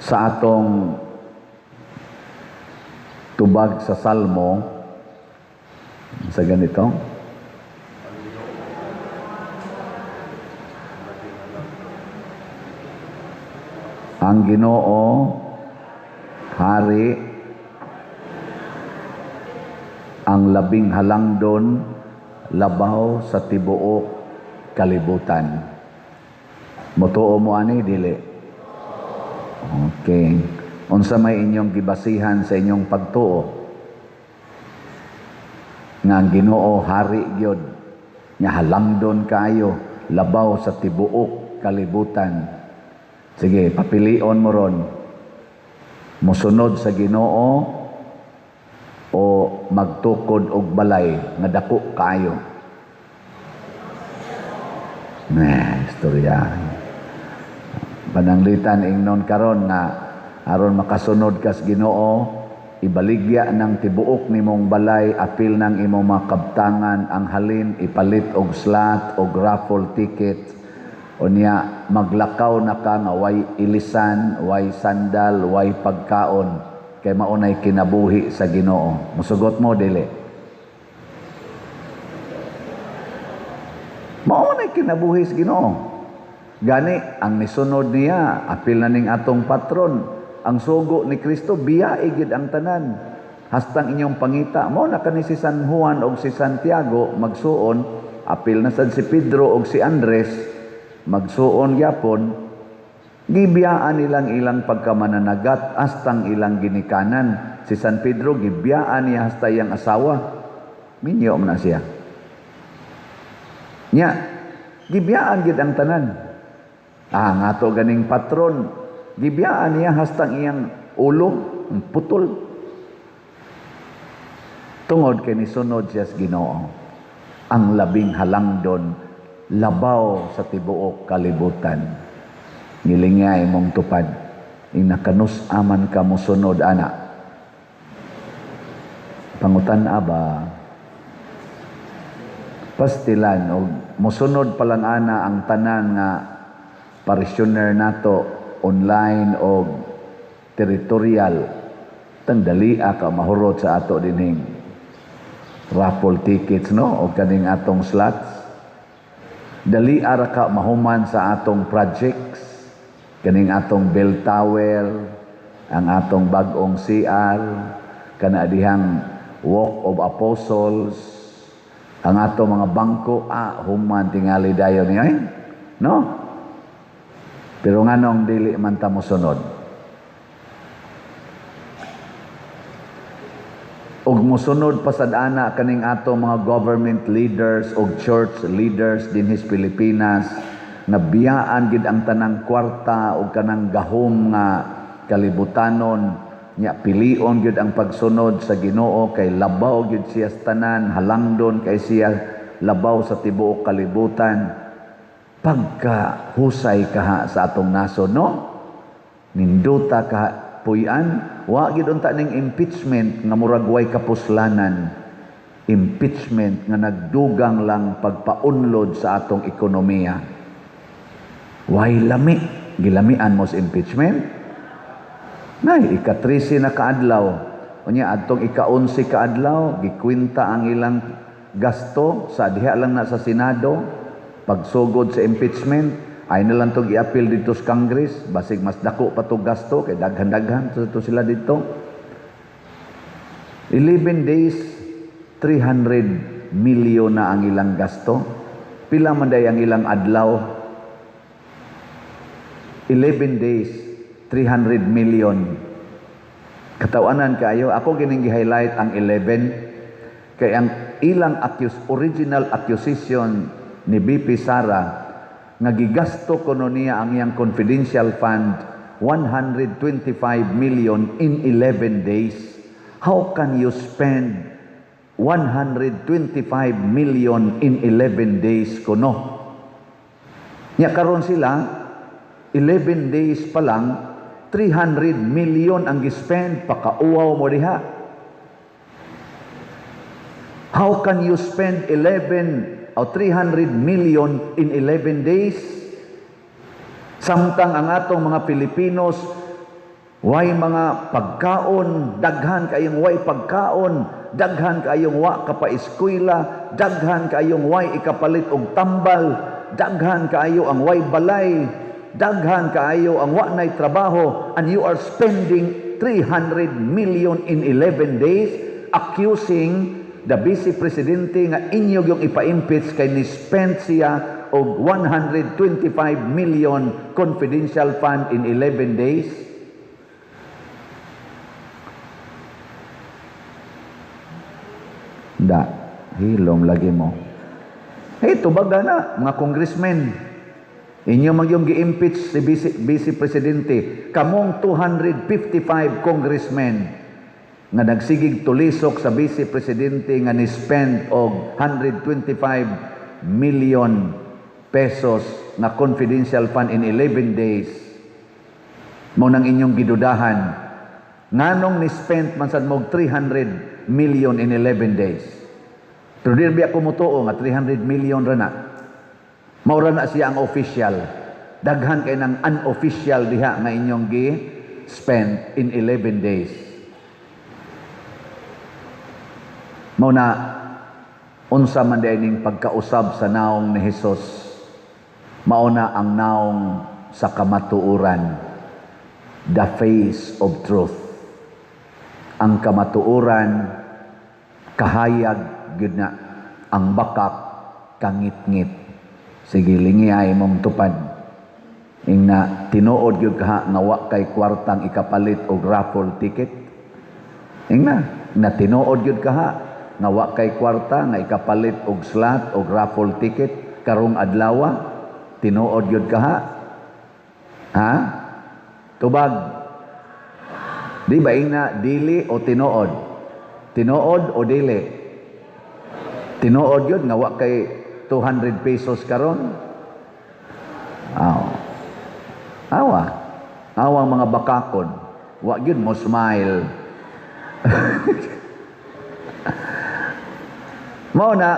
sa atong tubag sa Salmo sa ganito. Ang Ginoo hari, ang labing halangdon labaw sa tibuok kalibutan. Mutuo mo ani dili? Okay. Unsa may inyong gibasihan sa inyong pagtuo? Nga ang Ginoo hari gyud, nya halangdon kaayo labaw sa tibuok kalibutan. Sige, papilion mo ron. Musunod sa Ginoo o magtukod og balay nga dako kaayo. Istorya. Pananglitan ingnon karon nga aron makasunod kas Ginoo, ibaligya ng tibuok nimong balay, apil ng imong mga kabtangan, ang halin ipalit og slot og raffle ticket. Unya maglakaw na ka nga way ilisan, way sandal, way pagkaon, kay maunay kinabuhi sa Ginoo. Musugot mo dili? Maunay kinabuhi sa Ginoo. Gani ang nisunod niya, apil na ning atong patron, ang sugo ni Kristo biyae gid ang tanan. Hastang inyong pangita mo na kani si San Juan og si Santiago magsuon, apil na sad si Pedro og si Andres magsuon gyapon, gibiyaan ilang pagkamananagat hastang ilang ginikanan. Si San Pedro gibiyaan niya hasta iyang asawa, minyo man na siya nya, gibiyaan gid ang tanan. Nga to ganing patron, gibiyaan niya hastang iyang ulo putol, tungod kay nisunod siya sa Ginoo, ang labing halangdon labaw sa tibuok kalibutan. Ngilingay mong tupad, inakanus aman ka musunod ana. Pangutan aba, pastilan o musunod palang ana ang tanan nga parishioner nato online o territorial, tandalia ka mahurot sa ato dining raffle tickets, no, o kaning atong slots. Dali ara ka mahuman sa atong projects, kaning atong bell tower, ang atong bag-ong CR, kana dihang Walk of Apostles, ang atong mga bangko, human tingali dayon niya, no? Pero nganong dili man ta mosunod? Og musunod pasadana kaning ato mga government leaders og church leaders dinhi sa Pilipinas na biyaan gid ang tanang kwarta og kanang gahom nga kalibutanon, nya pilion gid ang pagsunod sa Ginoo kay labaw gid siya sa tanan, halangdon kay siya labaw sa tibuok kalibutan. Pagka husay kaha sa atong nasod, no? Ninduta ka puy-an, wa gid unta ning impeachment nga murag way kapuslanan. Impeachment nga nagdugang lang pagpaunlod sa atong ekonomiya. Way lami, gilamian mo sa impeachment. Nay, ika-13 na kaadlaw. Unya adtong ika-11 kaadlaw, gikwinta ang ilang gasto sa diha lang na sa Senado pagsugod sa impeachment. Ay na lang itong i-appeal dito sa Congress, basig mas dako pa itong gasto, kay daghan-daghan ito sila dito. 11 days, 300 milyon na ang ilang gasto. Pila man day ang ilang adlaw? 11 days, 300 million. Katawanan kayo, ako gining gi-highlight ang 11, kay ang ilang original accusation ni BP Sara, nga gigasto kuno niya ang iyang confidential fund 125 million in 11 days. How can you spend 125 million in 11 days kuno? Nya karon sila 11 days pa lang 300 million ang gispend, pakauaw mo diha. How can you spend 11 o 300 million in 11 days? Samtang ang atong mga Pilipinos Way mga pagkaon, daghan kayong way pagkaon, daghan kayong wa kapaeskwela, daghan kayong way ikapalit og tambal, daghan kaayo ang way balay, daghan kaayo ang wa nay trabaho, and you are spending 300 million in 11 days accusing the Vice Presidente nga inyo yung ipa-impeach kay ni-spend siya og 125 million confidential fund in 11 days. Da, hilom lagi mo. Hey, tubaga na, mga congressmen. Inyo magyong gi-impeach si Vice Presidente. Kamong 255 congressmen nga nagsigig tulisok sa Vice Presidente nga ni-spend og 125 million pesos na confidential fund in 11 days. Mo nang inyong gidudahan. Nganong ni-spend man sad mo 300 million in 11 days. Pero di ba ako mutuo nga 300 million ra na. Maura na siya ang official. Daghan kay ng unofficial diha nga inyong gi-spend in 11 days. Mao na unsa man dining pagkausab sa naong ni Hesus. Mao na ang naong sa kamatuoran. The face of truth. Ang kamatuoran kahayag gyud na, ang bakak kangit-ngit. Sige, lingi ay mong tupad. Ingna tinuod gyud ka nga wa kay kwartang ikapalit og raffle ticket. Ingna tinuod gyud ka nga wa kay kwarta nga ikapalit og slot og raffle ticket karong adlaw. Tinuod gyud ka ha? Tubag. Di ba ingna dili o tinuod? Tinuod o dili? Tinuod yun nga wa kay 200 pesos karon. Awa mga bakakon. Wa gyud mo smile. Mao na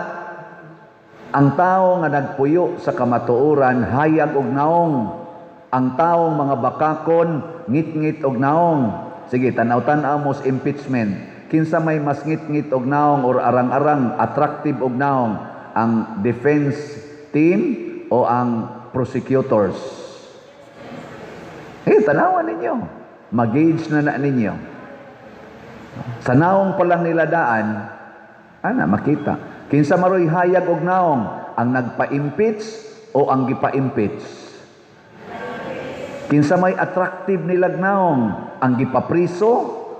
ang tao nga nagpuyo sa kamatuoran hayag og naong. Ang taong mga bakakon ngit-ngit og naong. Sige, tanaw-tanaw mo sa impeachment. Kinsa may mas ngit-ngit og naong or arang-arang attractive og naong, ang defense team o ang prosecutors? Tanawan ninyo. Mag-gauge na ninyo. Sa naong pa lang nila daan, makita. Kinsa maroy hayag og naong, ang nagpa-impeach o ang gipa-impeach? Kinsa may attractive nilag naong, ang gipapriso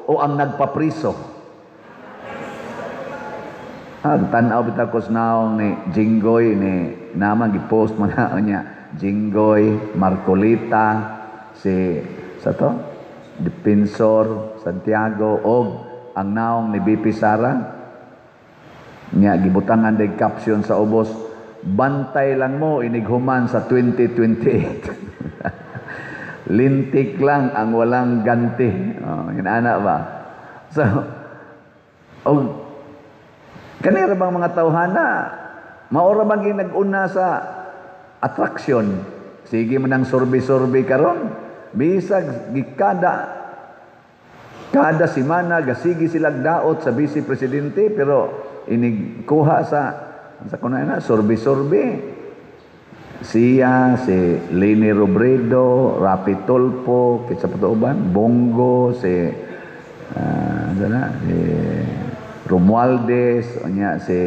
o ang nagpapriso? Tanaw bitaw ko sa naong ni Jinggoy ni naman gipost mo na niya. Jinggoy, Marcolita, si Defensor Santiago og ang naong ni BP Sara. Niya gibutangan day caption sa ubos, bantay lang mo inighuman sa 2028. Lintik lang ang walang ganti. Inana ba? So, kanira bang mga tawhana, maora bang nag-una sa attraction? Sige mo ng survey karon. Bisag kada semana gasigi silang daot sa Vice Presidente pero inigkuha sa kunana survey. Siya, si Leni Robredo, Rapi Tulfo, kitsa pa uban, Bongo, si Romualdez, si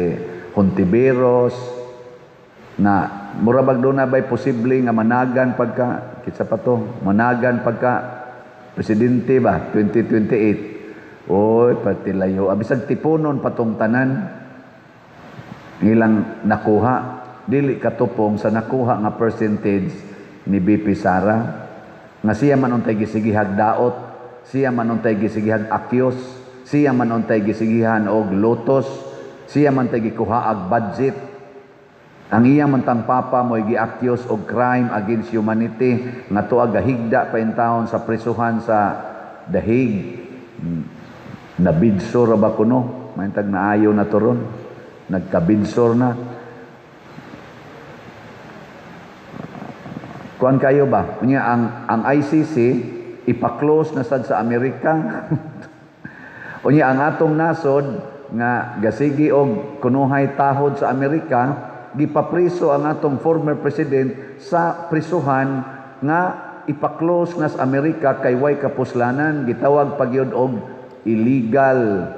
Hontiveros, na murabag doon na ba'y posible nga managan pagka, kitsa pa to, managan pagka presidente ba, 2028. Oy, pati layo. Abisag tipunon patong tanan, ilang nakuha. Dili katupong sa nakuha nga percentage ni BP Sara nga siya man untay gisigihag daot, siya man untay gisigihag akyos, siya man untay gisigihan og lotos, siya man tay gikuhaag budget. Ang iya man tang papa mo'y giakyos og crime against humanity nga tuag gahigda pa in taon sa prisuhan sa The Hague. Nabidsor ba kuno? Maintag naayo na turon. Nagkabidsor na. Kuan kayo ba? Unya ang ICC ipa-close na sad sa Amerika. Unya ang atong nasod nga gasigi og kunuhay tahod sa Amerika, gipapriso ang atong former president sa prisuhan nga ipa-close na sa Amerika kay way kapuslanan, gitawag pagyud og illegal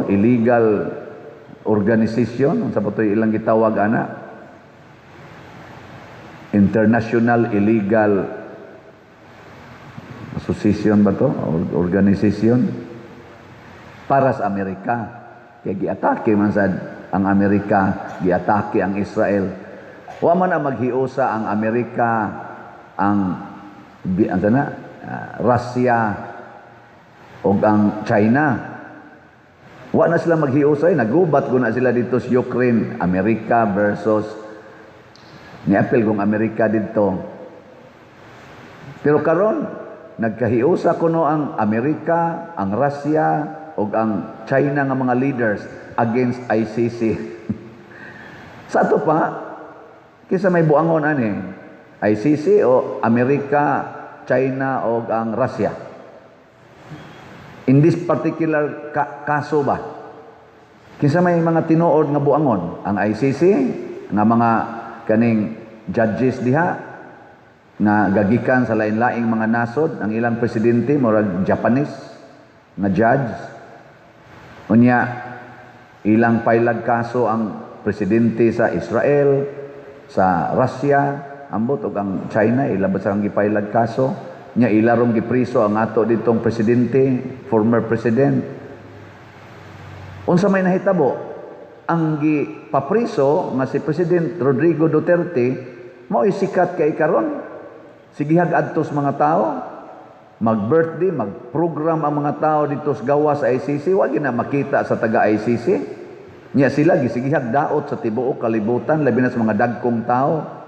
illegal organization, sa patoy ilang gitawag ana, International Illegal Association ba to? Organization para sa Amerika. Kaya giatake man sad ang Amerika, giatake ang Israel. Wa man na maghiusa ang Amerika, ang Russia o ang China. Wa na sila maghiusay, nagubat ko na sila dito sa Ukraine, Amerika versus ni-apel kong Amerika dito. Pero karon nagkahiusa kuno ang Amerika, ang Russia o ang China nga mga leaders against ICC. Sa ato pa, kisa may buangon ani, ICC o Amerika, China o ang Russia. In this particular kaso ba, kisa may mga tinuod nga buangon, ang ICC, nga mga kaning judges diha, nga gagikan sa lain-laing mga nasod, ang ilang presidente, murag Japanese, nga judge. Unya, ilang pailag kaso ang presidente sa Israel, sa Russia, ambot o ang China, ilabot sa ang gipailag kaso. Nya ilarong gipriso ang ato ditong presidente, former president. Unsa may nahitabo, ang gipapriso nga si President Rodrigo Duterte mao sikat kay karon. Sigihag adtos mga tao, mag-birthday, mag-program ang mga tao dito sa gawa sa ICC, wag na makita sa taga-ICC. Nya sila gisigihag daot sa tibuok kalibutan, labi na sa mga dagkong tao.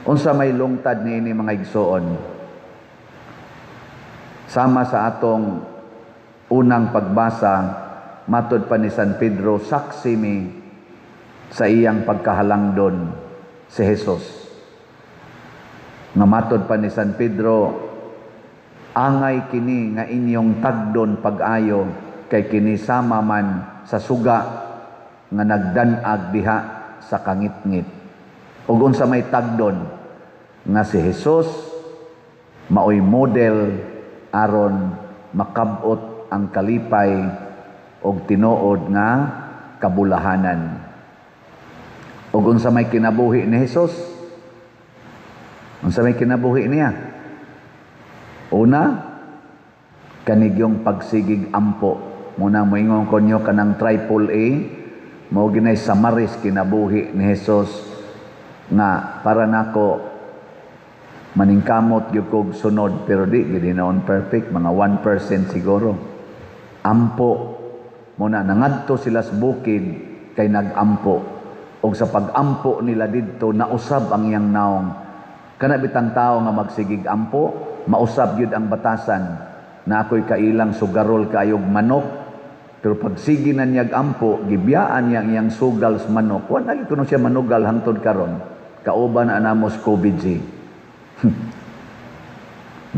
Unsa may lungtad niini mga igsoon. Sama sa atong unang pagbasa, matod pa ni San Pedro, saksi mi sa iyang pagkahalangdon si Jesus. Nga matod pa ni San Pedro, angay kini nga inyong tagdon pag-ayo, kay kini sama man sa suga nga nagdanag diha sa kangitngit. Ug unsa may tagdon nga si Jesus maoy model aron makabot ang kalipay og tinuod nga kabulahanan. Ug unsa may kinabuhi ni Jesus? Unsa may kinabuhi niya? Una, kanigyong pagsigig ampo. Muna moingon konyo kanang triple A, mao ginay samaris kinabuhi ni Jesus nga para nako maningkamot gyud kog sunod, pero di gid hinaon perfect, mga 1% siguro. Ampo muna nangadto sila sa bukid kay nagampo, og sa pagampo nila didto nausab ang iyang naong. Kana bitang tao nga magsigig ampo, mausab gyud ang batasan na ako'y kailang sugarol kaayog manok. Pero pag sige na niyag ampo, gibiyaan niya iyang sugal sa manok. Wa na kuno siya manugal hangtod karon. Kauban na anamos COVID-G.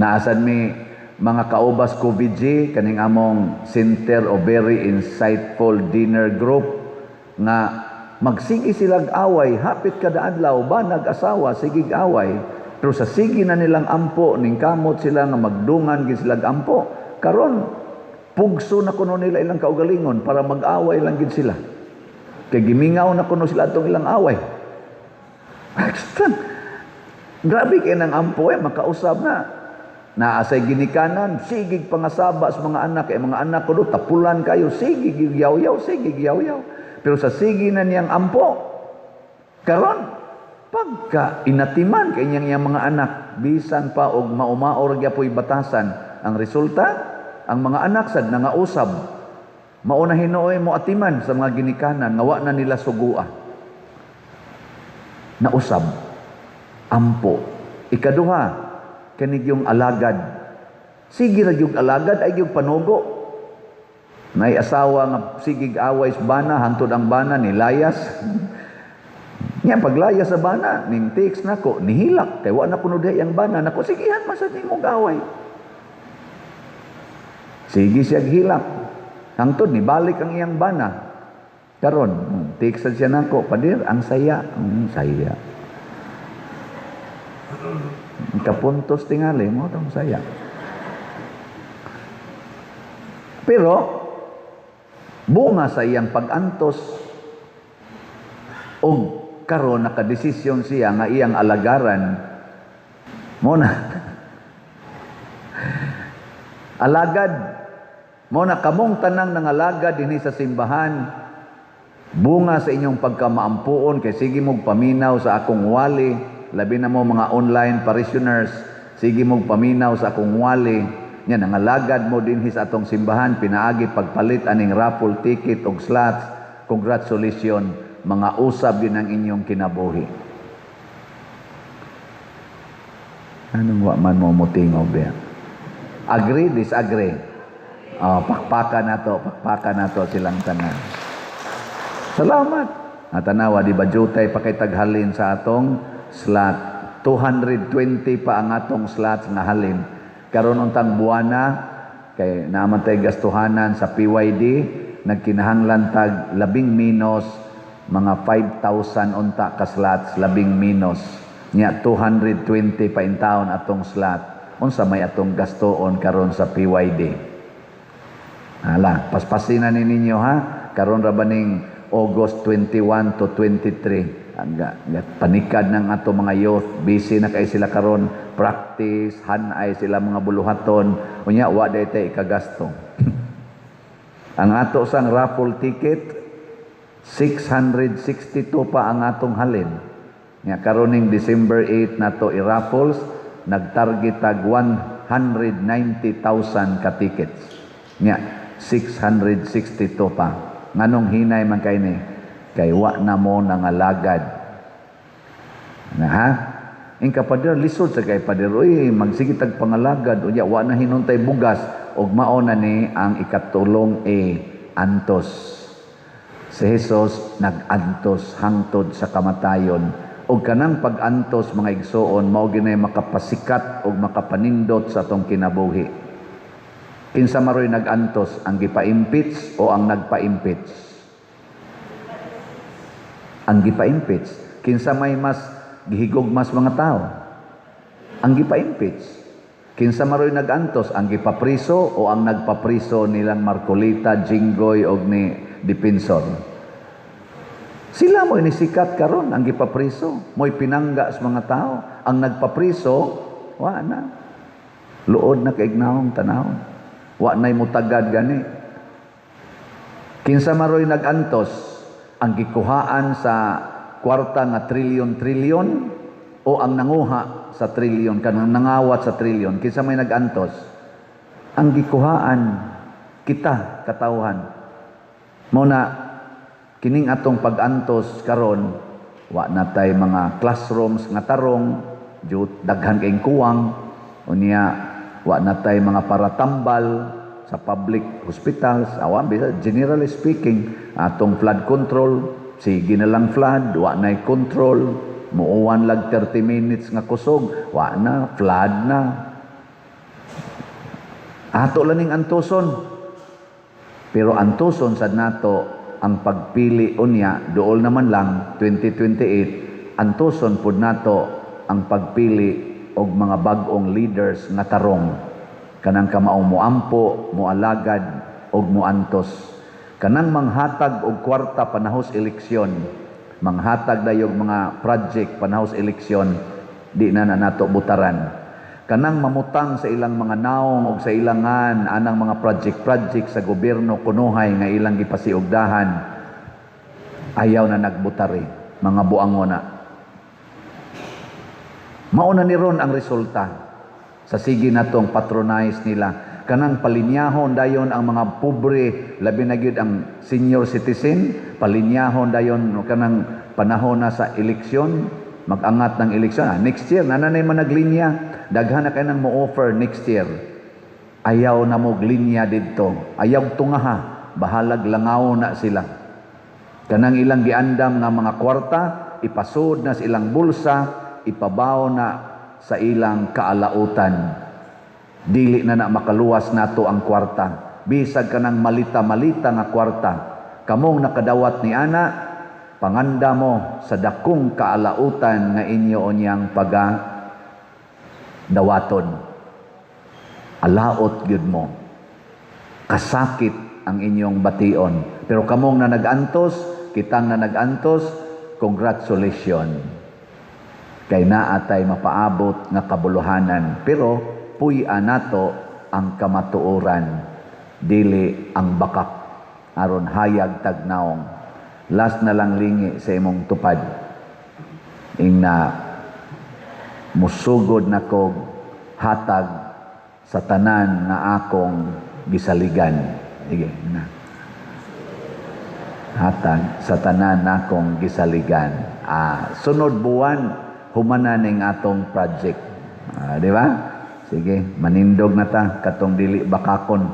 Naasan mi mga kaubas COVID-G, kaning among Center of Very Insightful Dinner Group, nga magsigi silang away, hapit kada adlaw ba nag-asawa, sigig away. Pero sa sige na nilang ampo, ning kamot sila nga magdungan gid silang ampo. Karon pugso na kuno nila ilang kaugalingon para mag-away lang gid sila. Kay gimingaw na kuno sila atong ilang away. Grabe kay nang ampo makausab na. Naasay ginikanan, sigig pangasaba sa mga anak, kay mga anak ko do tapulan kayo, sigig yaw-yaw, sigig yaw-yaw. Pero sa sige na niyang ampo, karon pagka inatiman kay niyang mga anak, bisan pa og maumaor gyapoy batasan, ang resulta, ang mga anak sad nangausab, mauna hinuoy mo atiman sa mga ginikanan, nga wa na nila sugua. Nausab, ampo. Ikaduha, kanig yung alagad. Sige ra yung alagad ay yung panugo. May asawa nga sigig away sa bana, hantod ang bana ni layas. Nya paglaya sa bana, ning text nako, nihilak, kay wa na kuno diha ang bana, nako sigihan man sa nimo gaway. Sige siya hilak. Hangtod ni balik ang iyang bana. Karon, text siya nako, padir, ang saya. Saya. Kapuntos tingali mo tong saya. Pero, bunga sa iyang pag-antos, o karon nakadesisyon siya nga iyang alagaran, muna, alagad, muna kamong tanang ng alagad dinhi sa simbahan, bunga sa inyong pagkamaampuon, kay sige mong paminaw sa akong wali, labi na mo mga online parishioners, sige mong paminaw sa akong wali, yan, ang alagad mo din sa atong simbahan, pinaagi pagpalit aning raffle ticket o slots, congratulations, mga usab yun ang inyong kinabuhi. Anong wa man mo mutingog diya? Agree, disagree? Pakpakan na to silang tanan. Salamat. Tanawa, di ba jutay pakitaghalin sa atong slot. 220 pa ang atong slots nga halin. Karon untang buwana kay naman tay gastuhanan sa PYD, nagkinahanglan tag 10 minos, mga 5,000 unta ka slots, 10 minos. Nya 220 pa in taon atong slot. Unsa may atong gastoon karon sa PYD. Hala, paspasin na ninyo ha. Karon ra baning August 21 to 23. Panikad ng ato mga youth, busy na kay sila karon, practice, hanay sila mga buluhaton, unya wa day tay ikagasto. Ang ato sang raffle ticket 662 pa ang atong halin. Nya karon ning December 8 nato i-raffles, nagtarget tag 190,000 ka tickets. Nya 662 pa. Nganong hinay man kay ni? Kay wa na mo nangalagad. Na ha? Ing kapader, lisod sa kay pader, uy, magsigitag pangalagad, unya, wa na hinuntay bugas, og maona ni ang ikatulong antos. Si Jesus nag-antos hangtod sa kamatayon. Og kanang pag-antos, mga igsoon, mao ginay makapasikat og makapanindot sa atong kinabuhi. Kinsa maroy nag-antos, ang gipa-impeach o ang nagpa-impeach? Ang gipa-impeach. Kinsa may mas gihigugmas mga tao? Ang gipa-impeach. Kinsa maroy nag-antos? Ang gipapriso o ang nagpapriso nilang Marcolita, Jinggoy o ni Dipinson? Sila mo inisikat karon ang gipapriso. Mo'y pinangga sa mga tao. Ang nagpapriso, wa na. Luod na kaignaong tanawon. Wa na'y mutagad gani. Kinsa maroy nag-antos? Ang gikuhaan sa kwarta nga trilyon-trilyon o ang nanguha sa trilyon, kanang nangawat sa trilyon, kinsa may nag-antos? Ang gikuhaan, kita, katawhan. Muna, kining atong pag-antos karon, wa na tay mga classrooms nga tarong, daghan kayong kuwang, unya, wa na tay mga paratambal, sa public hospitals, generally speaking, atong flood control, sige na lang flood, wa na'y control, muuwan lag 30 minutes nga kusog, wa na, flood na. Ato laning antuson. Pero antuson sad nato ang pagpili unya, dool naman lang, 2028, antuson pud nato ang pagpili og mga bag-ong leaders nga tarong. Kanang kamaong moampo, moalagad, og moantos. Kanang manghatag og kwarta panahos eleksyon, manghatag dayog mga project panahos eleksyon, di na nato butaran. Kanang mamutang sa ilang mga naong og sa ilangan, anang mga project sa gobyerno kunuhay nga ilang gipasiugdahan, ayaw na nagbutari, mga buangona. Mauna ni ron ang resulta. Sa sige natong patronize nila. Kanang palinyahon dayon ang mga pobre, labi na gyud ang senior citizen, palinyahon dayon kanang panahon na sa eleksyon, mag-angat ng eleksyon. Next year, nanay man naglinya, daghan na kayo nang mo-offer next year. Ayaw na mo glinya dito. Ayaw tungaha, bahalag langaw na sila. Kanang ilang giandam nga mga kwarta, ipasud na sa ilang bulsa, ipabaw na sa ilang kaalautan. Dili na makaluwas nato ang kwarta. Bisag ka ng malita-malita nga kwarta, kamong nakadawat ni ana, panganda mo sa dakong kaalautan nga inyo onyang dawaton. Alaot gyud mo. Kasakit ang inyong bation. Pero kamong na nagantos, kitang na nagantos, congratulations. Kay naatay mapaabot nga kabuluhanan. Pero puy-a nato ang kamatuoran, dili ang bakak, aron hayag tagnaong. Last na lang lingi sa imong tupad. Ingna musugod na kog hatag sa tanan nga akong gisaligan. Sige na. Hatag sa tanan nga akong gisaligan. Sunod buwan humana ning atong project. Di ba? Sige, manindog na ta katong dili bakakon.